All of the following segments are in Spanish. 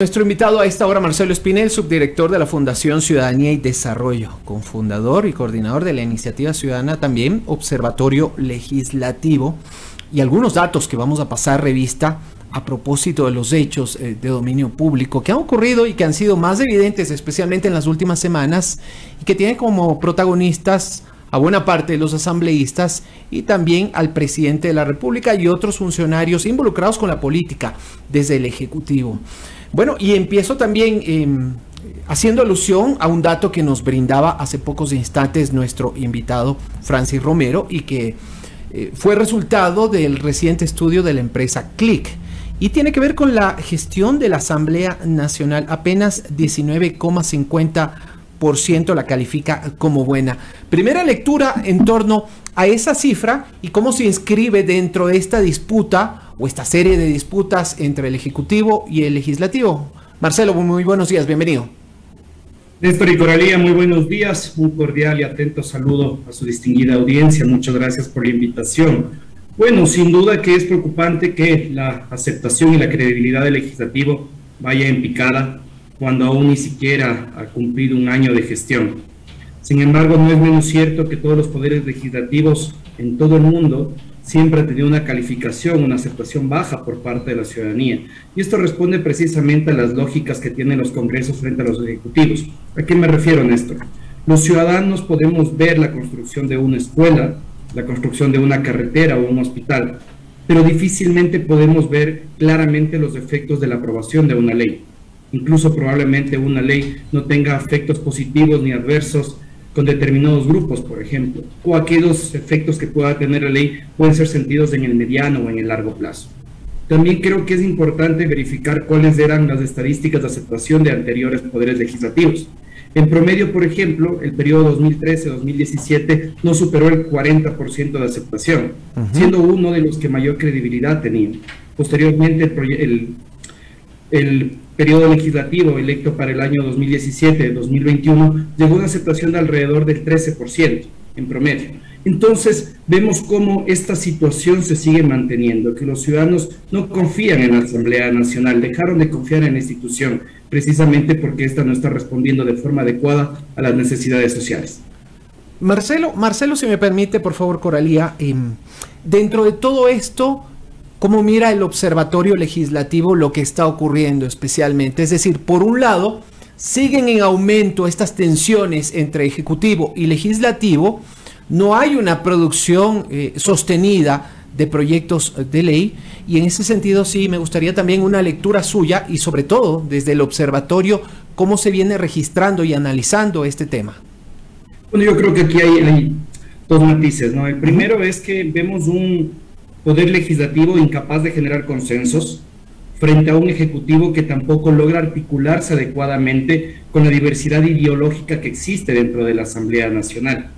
Nuestro invitado a esta hora, Marcelo Espinel, subdirector de la Fundación Ciudadanía y Desarrollo, cofundador y coordinador de la Iniciativa Ciudadana, también Observatorio Legislativo, y algunos datos que vamos a pasar revista a propósito de los hechos de dominio público que han ocurrido y que han sido más evidentes, especialmente en las últimas semanas, y que tienen como protagonistas a buena parte de los asambleístas y también al presidente de la República y otros funcionarios involucrados con la política desde el Ejecutivo. Bueno, y empiezo también haciendo alusión a un dato que nos brindaba hace pocos instantes nuestro invitado Francis Romero y que fue resultado del reciente estudio de la empresa Click y tiene que ver con la gestión de la Asamblea Nacional. Apenas 19,50% la califica como buena. Primera lectura en torno a esa cifra y cómo se inscribe dentro de esta disputa o esta serie de disputas entre el Ejecutivo y el Legislativo. Marcelo, muy buenos días, bienvenido. Néstor y Coralía, muy buenos días, un cordial y atento saludo a su distinguida audiencia, muchas gracias por la invitación. Bueno, sin duda que es preocupante que la aceptación y la credibilidad del Legislativo vaya en picada cuando aún ni siquiera ha cumplido un año de gestión. Sin embargo, no es menos cierto que todos los poderes legislativos en todo el mundo siempre ha tenido una calificación, una aceptación baja por parte de la ciudadanía. Y esto responde precisamente a las lógicas que tienen los congresos frente a los ejecutivos. ¿A qué me refiero, Néstor? Los ciudadanos podemos ver la construcción de una escuela, la construcción de una carretera o un hospital, pero difícilmente podemos ver claramente los efectos de la aprobación de una ley. Incluso probablemente una ley no tenga efectos positivos ni adversos con determinados grupos, por ejemplo, o aquellos efectos que pueda tener la ley pueden ser sentidos en el mediano o en el largo plazo. También creo que es importante verificar cuáles eran las estadísticas de aceptación de anteriores poderes legislativos. En promedio, por ejemplo, el periodo 2013-2017 no superó el 40% de aceptación, siendo uno de los que mayor credibilidad tenían. Posteriormente, el periodo legislativo electo para el año 2017-2021 llegó a una aceptación de alrededor del 13% en promedio. Entonces vemos cómo esta situación se sigue manteniendo, que los ciudadanos no confían en la Asamblea Nacional, dejaron de confiar en la institución, precisamente porque esta no está respondiendo de forma adecuada a las necesidades sociales. Marcelo, si me permite, por favor, Coralía, dentro de todo esto, ¿cómo mira el Observatorio Legislativo lo que está ocurriendo especialmente? Es decir, por un lado, siguen en aumento estas tensiones entre Ejecutivo y Legislativo, no hay una producción sostenida de proyectos de ley, y en ese sentido sí me gustaría también una lectura suya y sobre todo desde el Observatorio, cómo se viene registrando y analizando este tema. Bueno, yo creo que aquí hay dos matices, ¿no? El primero es que vemos un poder legislativo incapaz de generar consensos frente a un ejecutivo que tampoco logra articularse adecuadamente con la diversidad ideológica que existe dentro de la Asamblea Nacional.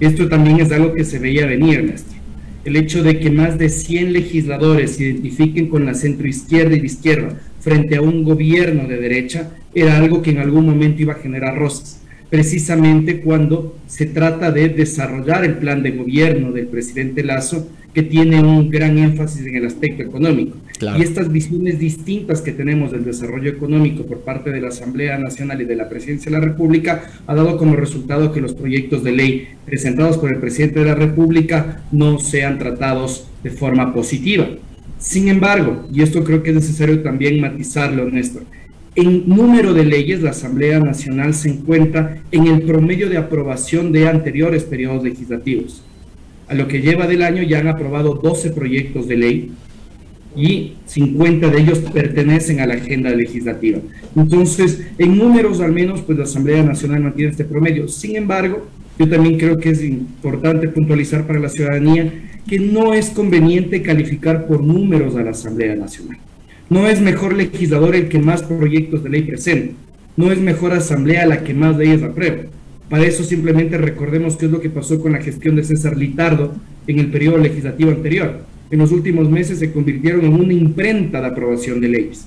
Esto también es algo que se veía venir, Néstor. El hecho de que más de 100 legisladores se identifiquen con la centroizquierda y de izquierda frente a un gobierno de derecha era algo que en algún momento iba a generar roces, precisamente cuando se trata de desarrollar el plan de gobierno del presidente Lasso, que tiene un gran énfasis en el aspecto económico. Claro. Y estas visiones distintas que tenemos del desarrollo económico por parte de la Asamblea Nacional y de la Presidencia de la República ha dado como resultado que los proyectos de ley presentados por el presidente de la República no sean tratados de forma positiva. Sin embargo, y esto creo que es necesario también matizarlo, Néstor, en número de leyes, la Asamblea Nacional se encuentra en el promedio de aprobación de anteriores periodos legislativos. A lo que lleva del año ya han aprobado 12 proyectos de ley y 50 de ellos pertenecen a la agenda legislativa. Entonces, en números al menos, pues la Asamblea Nacional mantiene este promedio. Sin embargo, yo también creo que es importante puntualizar para la ciudadanía que no es conveniente calificar por números a la Asamblea Nacional. No es mejor legislador el que más proyectos de ley presenta. No es mejor asamblea la que más leyes aprueba. Para eso simplemente recordemos qué es lo que pasó con la gestión de César Litardo en el periodo legislativo anterior. En los últimos meses se convirtieron en una imprenta de aprobación de leyes.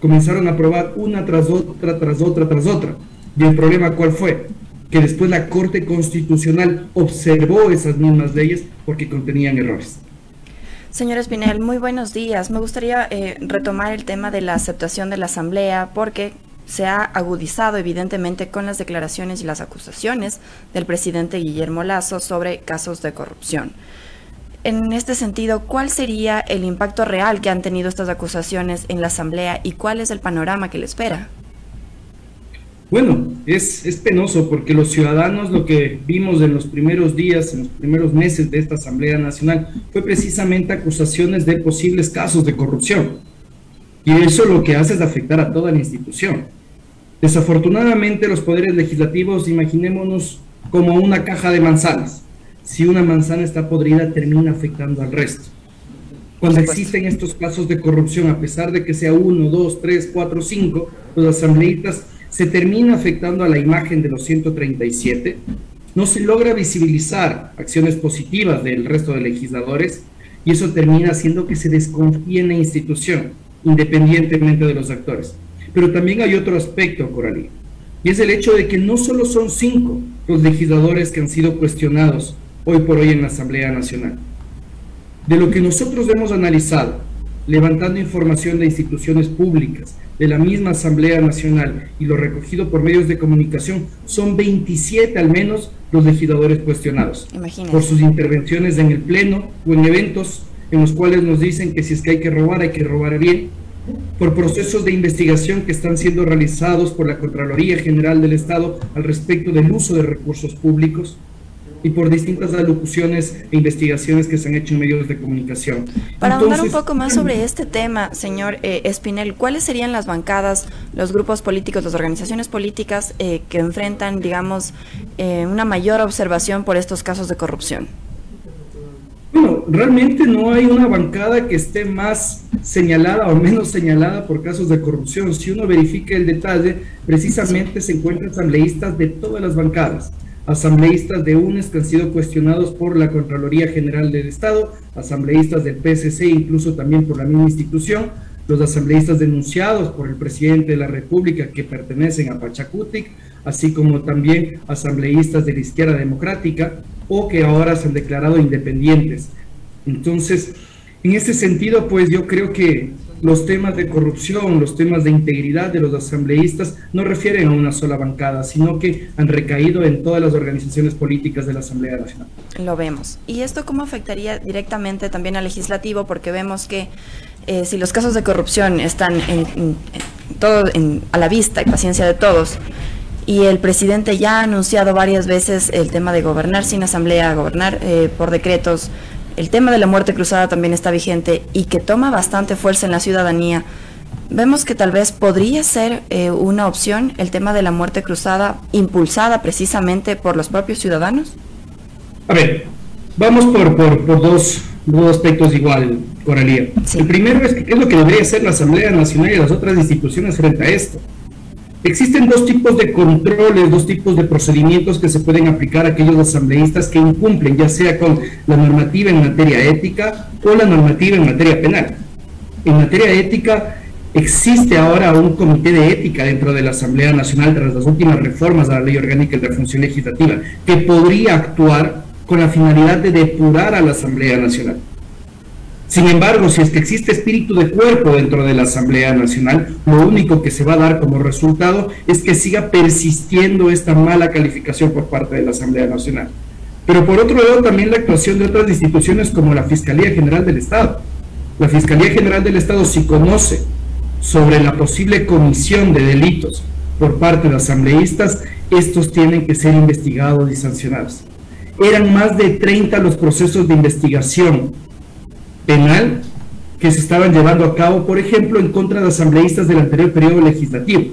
Comenzaron a aprobar una tras otra, tras otra, tras otra. ¿Y el problema cuál fue? Que después la Corte Constitucional observó esas mismas leyes porque contenían errores. Señor Espinel, muy buenos días. Me gustaría retomar el tema de la aceptación de la Asamblea porque se ha agudizado evidentemente con las declaraciones y las acusaciones del presidente Guillermo Lasso sobre casos de corrupción. En este sentido, ¿cuál sería el impacto real que han tenido estas acusaciones en la Asamblea y cuál es el panorama que le espera? Bueno, es penoso porque los ciudadanos lo que vimos en los primeros días, en los primeros meses de esta Asamblea Nacional, fue precisamente acusaciones de posibles casos de corrupción. Y eso lo que hace es afectar a toda la institución. Desafortunadamente, los poderes legislativos, imaginémonos como una caja de manzanas. Si una manzana está podrida, termina afectando al resto. Cuando existen estos casos de corrupción, a pesar de que sea 1, 2, 3, 4, 5, los asambleístas se termina afectando a la imagen de los 137, no se logra visibilizar acciones positivas del resto de legisladores y eso termina haciendo que se desconfíe en la institución, independientemente de los actores. Pero también hay otro aspecto, Coralí, y es el hecho de que no solo son 5 los legisladores que han sido cuestionados hoy por hoy en la Asamblea Nacional. De lo que nosotros hemos analizado, levantando información de instituciones públicas, de la misma Asamblea Nacional y lo recogido por medios de comunicación, son 27 al menos los legisladores cuestionados. Imagínate. Por sus intervenciones en el Pleno o en eventos en los cuales nos dicen que si es que hay que robar bien, por procesos de investigación que están siendo realizados por la Contraloría General del Estado al respecto del uso de recursos públicos, y por distintas alocuciones e investigaciones que se han hecho en medios de comunicación. Para ahondar un poco más sobre este tema, señor Espinel, ¿cuáles serían las bancadas, los grupos políticos, las organizaciones políticas que enfrentan, digamos, una mayor observación por estos casos de corrupción? Bueno, realmente no hay una bancada que esté más señalada o menos señalada por casos de corrupción. Si uno verifica el detalle, precisamente se encuentran asambleístas de todas las bancadas. Asambleístas de UNES que han sido cuestionados por la Contraloría General del Estado, asambleístas del PSC, incluso también por la misma institución, los asambleístas denunciados por el presidente de la República que pertenecen a Pachacutic, así como también asambleístas de la izquierda democrática o que ahora se han declarado independientes. Entonces, en ese sentido, pues yo creo que los temas de corrupción, los temas de integridad de los asambleístas no refieren a una sola bancada, sino que han recaído en todas las organizaciones políticas de la Asamblea Nacional. Lo vemos. ¿Y esto cómo afectaría directamente también al legislativo? Porque vemos que si los casos de corrupción están a la vista y paciencia de todos, y el presidente ya ha anunciado varias veces el tema de gobernar sin asamblea, gobernar por decretos, el tema de la muerte cruzada también está vigente y que toma bastante fuerza en la ciudadanía. Vemos que tal vez podría ser una opción el tema de la muerte cruzada impulsada precisamente por los propios ciudadanos. A ver, vamos por dos aspectos igual, Coralía. Sí. El primero es qué es lo que debería hacer la Asamblea Nacional y las otras instituciones frente a esto. Existen 2 tipos de controles, 2 tipos de procedimientos que se pueden aplicar a aquellos asambleístas que incumplen, ya sea con la normativa en materia ética o la normativa en materia penal. En materia ética, existe ahora un comité de ética dentro de la Asamblea Nacional tras las últimas reformas a la Ley Orgánica de la Función Legislativa, que podría actuar con la finalidad de depurar a la Asamblea Nacional. Sin embargo, si es que existe espíritu de cuerpo dentro de la Asamblea Nacional, lo único que se va a dar como resultado es que siga persistiendo esta mala calificación por parte de la Asamblea Nacional. Pero por otro lado, también la actuación de otras instituciones como la Fiscalía General del Estado. La Fiscalía General del Estado, si conoce sobre la posible comisión de delitos por parte de asambleístas, estos tienen que ser investigados y sancionados. Eran más de 30 los procesos de investigación penal que se estaban llevando a cabo, por ejemplo, en contra de asambleístas del anterior periodo legislativo,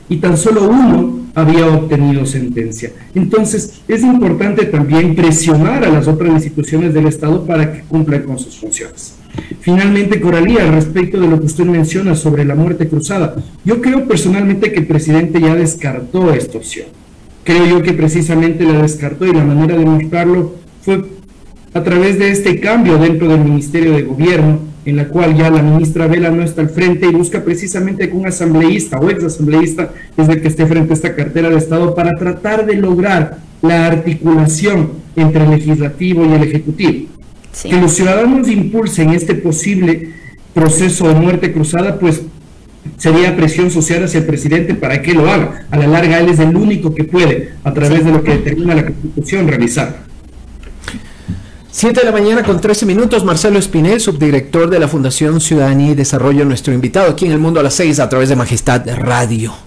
y tan solo uno había obtenido sentencia. Entonces, es importante también presionar a las otras instituciones del Estado para que cumplan con sus funciones. Finalmente, Coralía, al respecto de lo que usted menciona sobre la muerte cruzada, yo creo personalmente que el presidente ya descartó esta opción. Creo yo que precisamente la descartó y la manera de mostrarlo fue a través de este cambio dentro del Ministerio de Gobierno, en la cual ya la ministra Vela no está al frente y busca precisamente que un asambleísta o exasambleísta es el que esté frente a esta cartera de Estado para tratar de lograr la articulación entre el legislativo y el ejecutivo. Sí. Que los ciudadanos impulsen este posible proceso de muerte cruzada, pues sería presión social hacia el presidente para que lo haga. A la larga, él es el único que puede, a través de lo que determina la Constitución, realizar. 7 de la mañana con 13 minutos. Marcelo Espinel, subdirector de la Fundación Ciudadanía y Desarrollo, nuestro invitado aquí en El Mundo a las 6 a través de Majestad Radio.